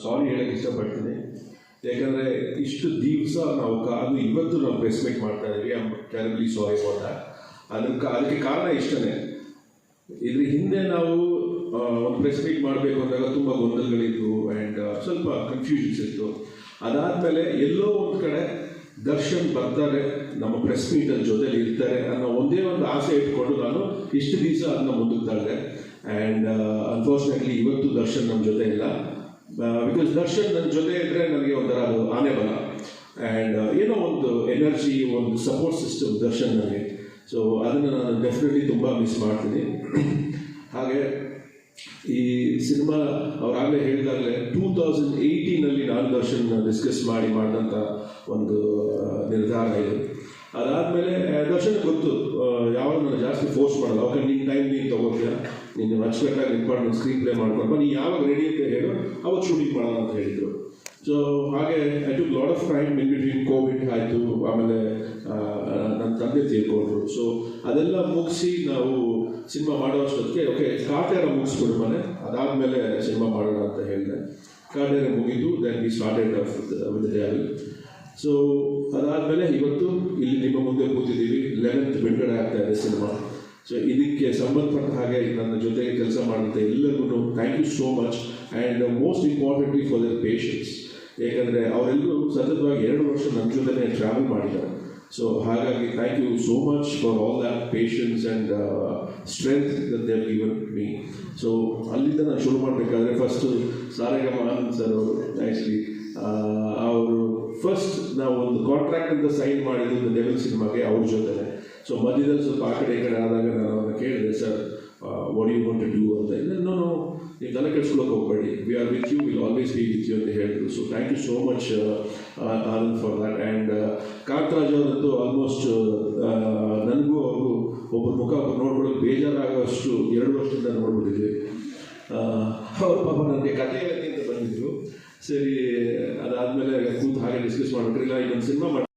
ಸಾರಿ ಹೇಳಕ್ಕೆ ಇಷ್ಟಪಡ್ತೀನಿ. ಯಾಕಂದರೆ ಇಷ್ಟು ದಿವಸ ನಾವು ಕಾದು ಇವತ್ತು ನಾವು ಪ್ರೆಸ್ ಮೀಟ್ ಮಾಡ್ತಾ ಇದ್ದೀವಿ. I am terribly sorry for that. ಅದಕ್ಕೆ ಕಾರಣ ಇಷ್ಟನೇ. ಇದ್ರ ಹಿಂದೆ ನಾವು ಒಂದು ಪ್ರೆಸ್ ಮೀಟ್ ಮಾಡಬೇಕು ಅಂದಾಗ ತುಂಬ ಗೊಂದಲಗಳಿತ್ತು ಆ್ಯಂಡ್ ಸ್ವಲ್ಪ ಕನ್ಫ್ಯೂಷನ್ಸ್ ಇತ್ತು. ಅದಾದಮೇಲೆ ಎಲ್ಲೋ ಒಂದು ಕಡೆ ದರ್ಶನ್ ಬರ್ತಾರೆ, ನಮ್ಮ ಪ್ರೆಸ್ ಮೀಟಲ್ಲಿ ಜೊತೆಲಿ ಇರ್ತಾರೆ ಅನ್ನೋ ಒಂದೇ ಒಂದು ಆಸೆ ಇಟ್ಕೊಂಡು ನಾನು ಇಷ್ಟು ದಿವಸ ಅದನ್ನ ಮುಂದಕ್ಕೆ ತಳ್ಳಿದೆ. ಆ್ಯಂಡ್ ಅನ್ಫಾರ್ಚುನೇಟ್ಲಿ ಇವತ್ತು ದರ್ಶನ್ ನಮ್ಮ ಜೊತೆ ಇಲ್ಲ. ಬಿಕಾಸ್ ದರ್ಶನ್ ನನ್ನ ಜೊತೆ ಇದ್ದರೆ ನನಗೆ ಒಂಥರ ಅದು ಆನೆ ಬಲ ಆ್ಯಂಡ್ ಏನೋ ಒಂದು ಎನರ್ಜಿ, ಒಂದು ಸಪೋರ್ಟ್ ಸಿಸ್ಟಮ್ ದರ್ಶನ್ ನನಗೆ. ಸೊ ಅದನ್ನು ನಾನು ಡೆಫಿನೆಟ್ಲಿ ತುಂಬ ಮಿಸ್ ಮಾಡ್ತೀನಿ. ಹಾಗೆ ಈ ಸಿನಿಮಾ ಅವರಾಗಲೇ ಹೇಳಿದಾಗಲೇ 2018 ನಾನು ದರ್ಶನ್ ಡಿಸ್ಕಸ್ ಮಾಡಿದಂಥ ಒಂದು ನಿರ್ಧಾರ ಇದು. ಅದಾದಮೇಲೆ ದರ್ಶನ್ ಗೊತ್ತು, ಯಾವಾಗ ನಾನು ಜಾಸ್ತಿ ಫೋರ್ಸ್ ಮಾಡಲ್ಲ. ಓಕೆ, ನಿನ್ನ ಟೈಮ್ ನೀನು ತೊಗೋತೀಯ, ನೀನು ಅಚ್ಚುಕಟ್ಟಾಗಿ ಇಂಪಾರ್ಟೆಂಟ್ ಸ್ಕ್ರೀನ್ ಪ್ಲೇ ಮಾಡ್ಕೊಂಡು ನೀನು ಯಾವಾಗ ರೆಡಿ ಅಂತ ಹೇಳು ಅವಾಗ ಶೂಟಿಂಗ್ ಮಾಡೋಣ ಅಂತ ಹೇಳಿದರು. ಸೊ ಹಾಗೆ I took lot of time in between. Covid ಆಯಿತು, ಆಮೇಲೆ ನನ್ನ ತಂದೆ ತೀರ್ಕೊಂಡ್ರು. ಸೊ ಅದೆಲ್ಲ ಮುಗಿಸಿ ನಾವು ಸಿನಿಮಾ ಮಾಡೋಷ್ಟೊತ್ತಿಗೆ ಓಕೆ ಕಾಟೇರ ಮುಗಿಸ್ಬಿಡು ಮನೆ, ಅದಾದಮೇಲೆ ಸಿನಿಮಾ ಮಾಡೋಣ ಅಂತ ಹೇಳಿದೆ. ಕಾಟೇರ ಮುಗಿದು then we started with Devil. So ಅದಾದಮೇಲೆ ಇವತ್ತು ಇಲ್ಲಿ ನಿಮ್ಮ ಮುಂದೆ ಕೂತಿದ್ದೀವಿ. 11th ಬಿಡುಗಡೆ ಆಗ್ತಾ ಇದೆ ಸಿನಿಮಾ. ಸೊ ಇದಕ್ಕೆ ಸಂಬಂಧಪಟ್ಟ ಹಾಗೆ ನನ್ನ ಜೊತೆಗೆ ಕೆಲಸ ಮಾಡಿದಂಥ ಎಲ್ಲರಿಗೂ thank you so much. And most importantly for their patience. ಏಕೆಂದರೆ ಅವರೆಲ್ಲರೂ ಸತತವಾಗಿ 2 ವರ್ಷ ನನ್ನ ಜೊತೆನೇ ಟ್ರಾವೆಲ್ ಮಾಡಿದ್ದಾರೆ. ಸೊ ಹಾಗಾಗಿ thank you so much for all that patience and strength that they have given me. So ಅಲ್ಲಿಂದ ನಾನು ಶುರು ಮಾಡಬೇಕಾದ್ರೆ ಫಸ್ಟು ಸಾರೇಗಮ ಆನಂದ್ ಸರ್ ಅವರು ಆ್ಯಕ್ಚುಲಿ ಅವರು ಫಸ್ಟ್ ನಾವು ಒಂದು ಕಾಂಟ್ರಾಕ್ಟ್ ಅಂತ ಸೈನ್ ಮಾಡಿದ್ದು ಡೆವಿಲ್ ಸಿನಿಮಾಗೆ ಅವ್ರ ಜೊತೆನೆ. ಸೊ ಮಧ್ಯದಲ್ಲಿ ಸ್ವಲ್ಪ ಆ ಕಡೆ ಈ ಕಡೆ ಆದಾಗ ನಾನು ಅವ್ರನ್ನ ಕೇಳಿದೆ, sir what you want to do ಅಂತ. ನೋ ನೀವು ತಲೆ ಕೆಡಿಸ್ಕೊಳ್ಳೋಕೆ ಹೋಗಬೇಡಿ, we are with you, will always be with you ಅಂತ ಹೇಳಿದ್ರು. So thank you so much Anand for that. And Kantaraj ಅವರದ್ದು ಆಲ್ಮೋಸ್ಟ್ ನನಗೂ ಅವರು ಒಬ್ಬರ ಮುಖ ನೋಡ್ಕೊಳ್ಳೋಕೆ ಬೇಜಾರಾಗೋಷ್ಟು 2 ವರ್ಷದಿಂದ ನೋಡ್ಬಿಟ್ಟಿದ್ವಿ. ಅವರು ಪಾಪ ನನಗೆ ಕಥೆ ಹೇಳಕ್ಕೆ ಅಂತ ಬಂದಿದ್ರು. ಸರಿ, ಅದಾದಮೇಲೆ ಕೂತು ಹಾಗೆ ಡಿಸ್ಕಸ್ ಮಾಡ್ಬಿಟ್ರೆ ಇಲ್ಲ ಇನ್ನೊಂದು ಸಿನಿಮಾ ಮಾಡಿ